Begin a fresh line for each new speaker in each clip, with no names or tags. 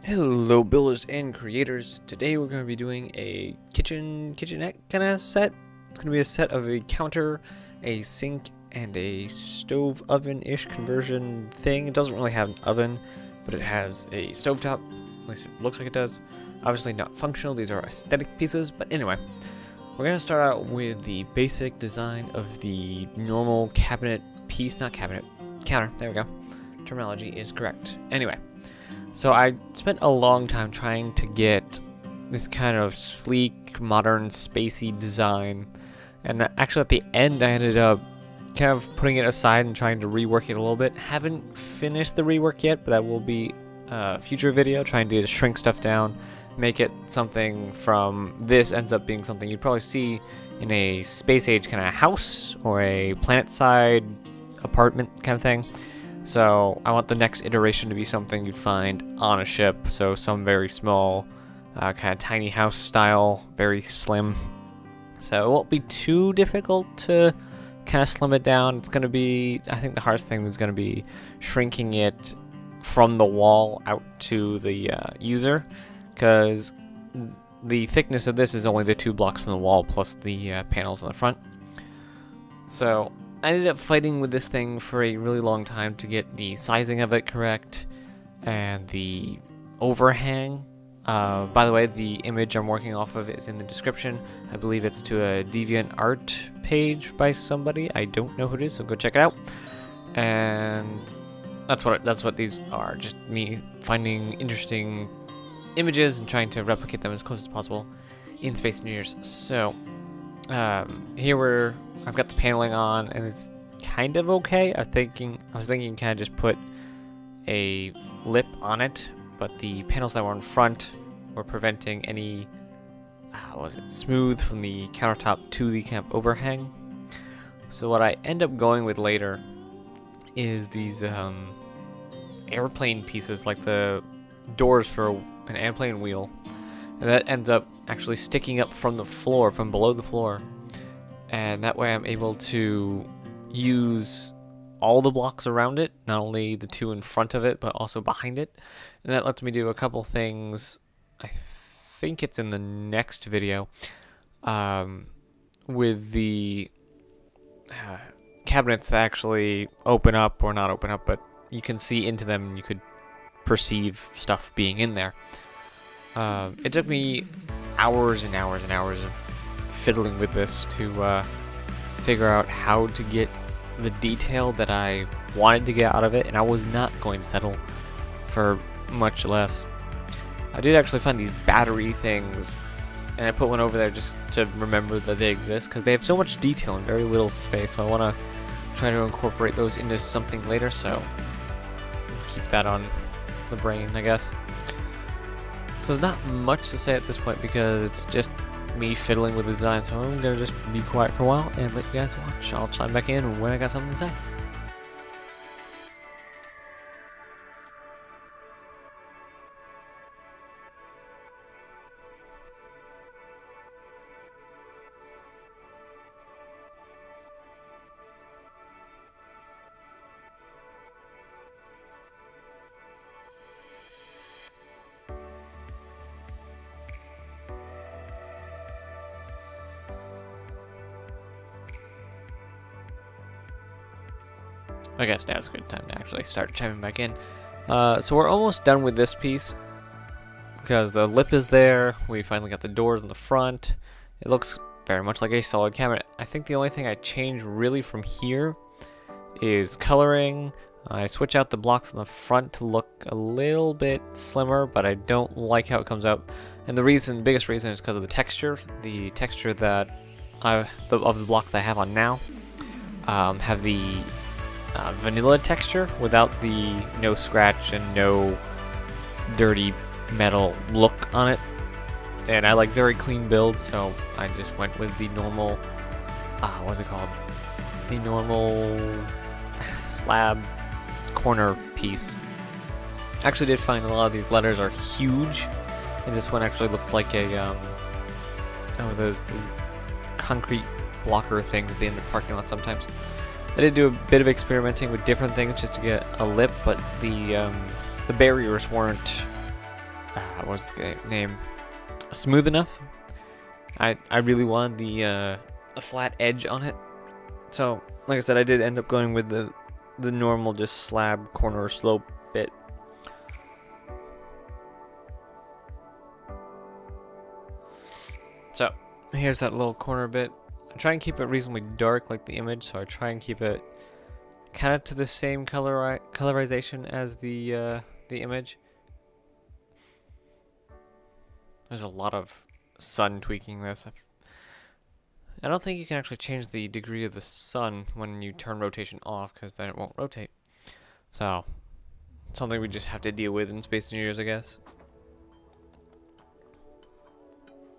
Hello builders and creators. Today we're going to be doing a kitchenette kind of set. It's going to be a set of a counter, a sink, and a stove oven-ish conversion thing. It doesn't really have an oven, but it has a stovetop. At least it looks like it does. Obviously not functional. These are aesthetic pieces. But anyway, we're going to start out with the basic design of the normal cabinet piece. Not cabinet. Counter. There we go. Terminology is correct. Anyway. So I spent a long time trying to get this kind of sleek, modern, spacey design, and actually at the end I ended up kind of putting it aside and trying to rework it a little bit. Haven't finished the rework yet, but that will be a future video, trying to shrink stuff down, make it something from this ends up being something you'd probably see in a space age kind of house or a planet side apartment kind of thing. So I want the next iteration to be something you'd find on a ship, so some very small, kind of tiny house style, very slim. So it won't be too difficult to kind of slim it down. It's going to be, I think the hardest thing is going to be shrinking it from the wall out to the user, because the thickness of this is only the 2 blocks from the wall plus the panels on the front. So I ended up fighting with this thing for a really long time to get the sizing of it correct and the overhang. By the way, the image I'm working off of is in the description. I believe it's to a DeviantArt page by somebody. I don't know who it is, so go check it out. And that's what these are. Just me finding interesting images and trying to replicate them as close as possible in Space Engineers. So here I've got the paneling on, and it's kind of okay. I was thinking kind of just put a lip on it, but the panels that were in front were preventing any, smooth from the countertop to the camp overhang. So what I end up going with later is these airplane pieces, like the doors for an airplane wheel, and that ends up actually sticking up from the floor, from below the floor. And that way I'm able to use all the blocks around it, not only the 2 in front of it, but also behind it. And that lets me do a couple things. I think it's in the next video, with the cabinets that actually open up, or not open up, but you can see into them and you could perceive stuff being in there. It took me hours and hours and hours of fiddling with this to figure out how to get the detail that I wanted to get out of it, and I was not going to settle for much less. I did actually find these battery things, and I put one over there just to remember that they exist, because they have so much detail in very little space, so I want to try to incorporate those into something later, so keep that on the brain, I guess. So there's not much to say at this point, because it's just me fiddling with the design, so I'm gonna just be quiet for a while and let you guys watch. I'll chime back in when I got something to say. I guess now's a good time to actually start chiming back in. So we're almost done with this piece, because the lip is there. We finally got the doors in the front. It looks very much like a solid cabinet. I think the only thing I changed really from here is coloring. I switch out the blocks on the front to look a little bit slimmer, but I don't like how it comes out. And the biggest reason is because of the texture. The texture that of the blocks that I have on now have the vanilla texture without the no scratch and no dirty metal look on it, and I like very clean builds, so I just went with the normal what's it called, the normal slab corner piece. Actually did find a lot of these letters are huge, and this one actually looked like a those concrete blocker things in the parking lot sometimes. I did do a bit of experimenting with different things just to get a lip, but the barriers weren't what was the name? Smooth enough. I really wanted the flat edge on it. So, like I said, I did end up going with the normal just slab corner slope bit. So, here's that little corner bit. I try and keep it reasonably dark like the image, so I try and keep it kind of to the same colorization as the image. There's a lot of sun tweaking this. I don't think you can actually change the degree of the sun when you turn rotation off, because then it won't rotate. So, something we just have to deal with in Space Invaders, I guess.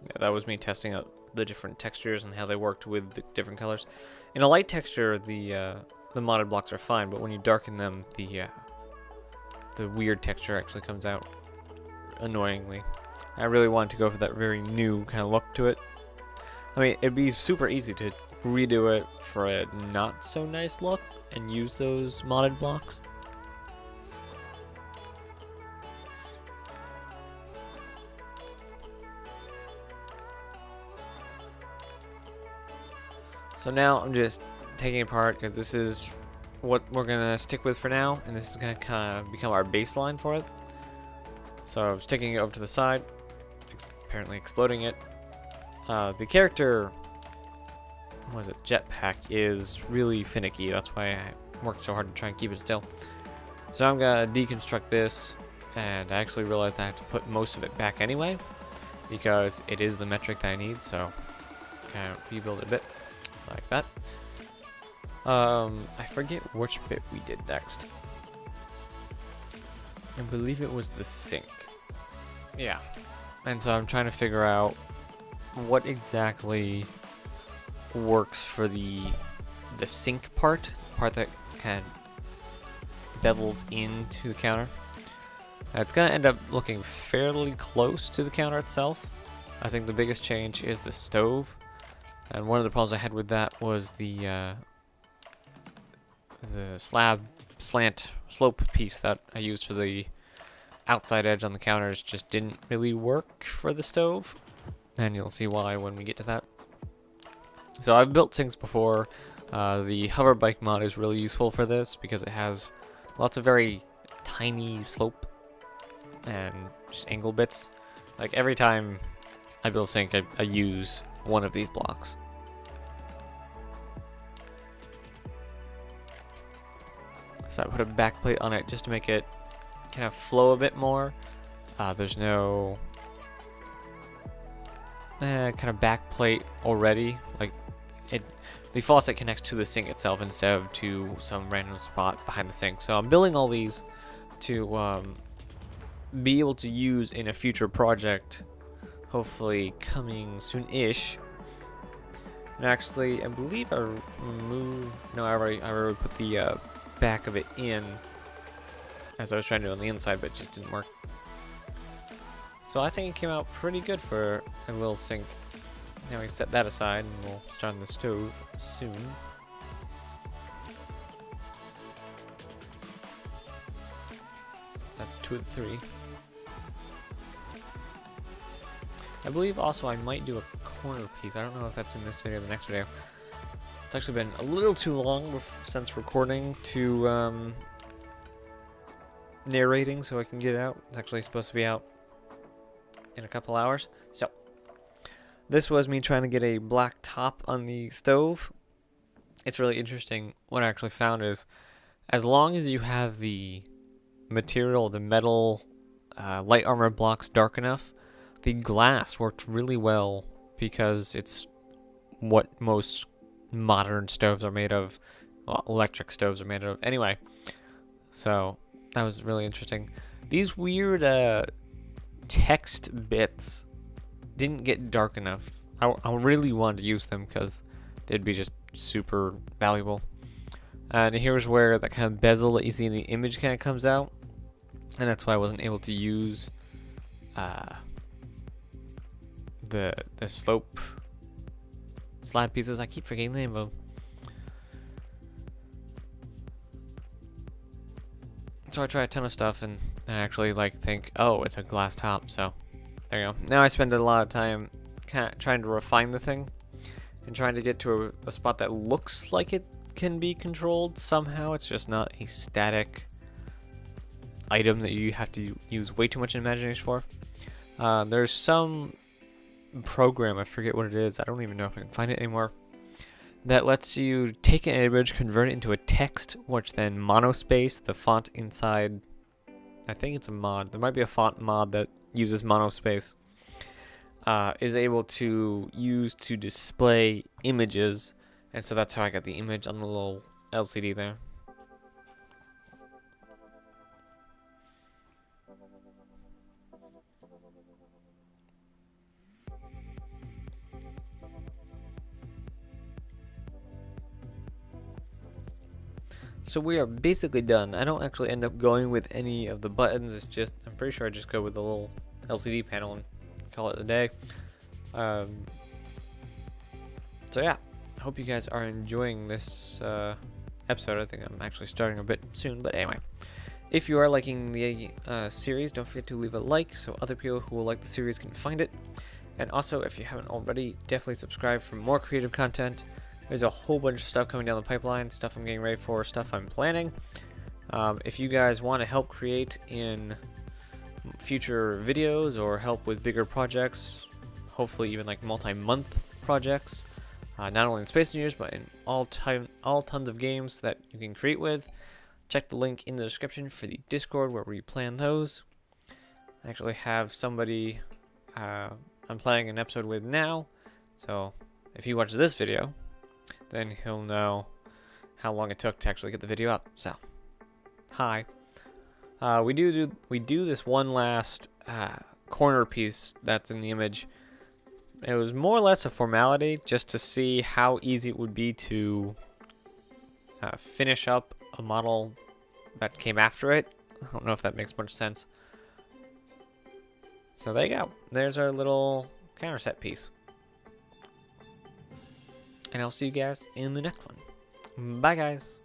Yeah, that was me testing out the different textures and how they worked with the different colors. In a light texture, the modded blocks are fine, but when you darken them, the weird texture actually comes out annoyingly. I really wanted to go for that very new kind of look to it. I mean, it'd be super easy to redo it for a not so nice look and use those modded blocks. So now I'm just taking it apart because this is what we're gonna stick with for now, and this is gonna kind of become our baseline for it. So I'm sticking it over to the side, apparently exploding it. The character, what is it, jetpack, is really finicky. That's why I worked so hard to try and keep it still. So I'm gonna deconstruct this, and I actually realized I have to put most of it back anyway, because it is the metric that I need. So kind of rebuild it a bit like that. I forget which bit we did next. I believe it was the sync. Yeah. And so I'm trying to figure out what exactly works for the sync part, the part that kind of bevels into the counter. It's going to end up looking fairly close to the counter itself. I think the biggest change is the stove. And one of the problems I had with that was the slab slant slope piece that I used for the outside edge on the counters just didn't really work for the stove. And you'll see why when we get to that. So I've built sinks before. The hover bike mod is really useful for this because it has lots of very tiny slope and just angle bits. Like every time I build a sink, I use one of these blocks. So I put a back plate on it just to make it kind of flow a bit more. There's no kind of back plate already. Like the faucet connects to the sink itself instead of to some random spot behind the sink. So I'm building all these to be able to use in a future project, hopefully coming soon-ish. And actually, I believe I removed. No, I already put the back of it in, as I was trying to do on the inside, but it just didn't work. So I think it came out pretty good for a little sink. Now we set that aside, and we'll start on the stove soon. That's 2 of the 3. I believe also I might do a corner piece. I don't know if that's in this video or the next video. It's actually been a little too long since recording to narrating, so I can get it out. It's actually supposed to be out in a couple hours. So this was me trying to get a black top on the stove. It's really interesting. What I actually found is, as long as you have the material, the metal light armor blocks dark enough, the glass worked really well because it's what most modern stoves are made of. Well, electric stoves are made of anyway. So that was really interesting. These weird text bits didn't get dark enough. I really wanted to use them because they'd be just super valuable. And here's where that kind of bezel that you see in the image kind of comes out, and that's why I wasn't able to use the slope slab pieces. I keep forgetting the name of them. So I tried a ton of stuff, and and actually like think, oh, it's a glass top. So there you go. Now I spend a lot of time trying to refine the thing and trying to get to a spot that looks like it can be controlled somehow. It's just not a static item that you have to use way too much imagination for. There's some program, I forget what it is, I don't even know if I can find it anymore, that lets you take an image, convert it into a text, which then monospace the font inside. I think it's a mod. There might be a font mod that uses monospace. Is able to use to display images, and so that's how I got the image on the little LCD there. So we are basically done. I don't actually end up going with any of the buttons. It's just, I'm pretty sure I just go with the little LCD panel and call it a day. So yeah, I hope you guys are enjoying this episode. I think I'm actually starting a bit soon, but anyway. If you are liking the series, don't forget to leave a like so other people who will like the series can find it. And also, if you haven't already, definitely subscribe for more creative content. There's a whole bunch of stuff coming down the pipeline, stuff I'm getting ready for, stuff I'm planning. If you guys want to help create in future videos or help with bigger projects, hopefully even like multi-month projects, not only in Space Engineers but in all tons of games that you can create with, check the link in the description for the Discord where we plan those. I actually have somebody I'm planning an episode with now, so if you watch this video, then he'll know how long it took to actually get the video up. So, hi. We do this one last corner piece that's in the image. It was more or less a formality just to see how easy it would be to finish up a model that came after it. I don't know if that makes much sense. So there you go. There's our little counter set piece. And I'll see you guys in the next one. Bye, guys.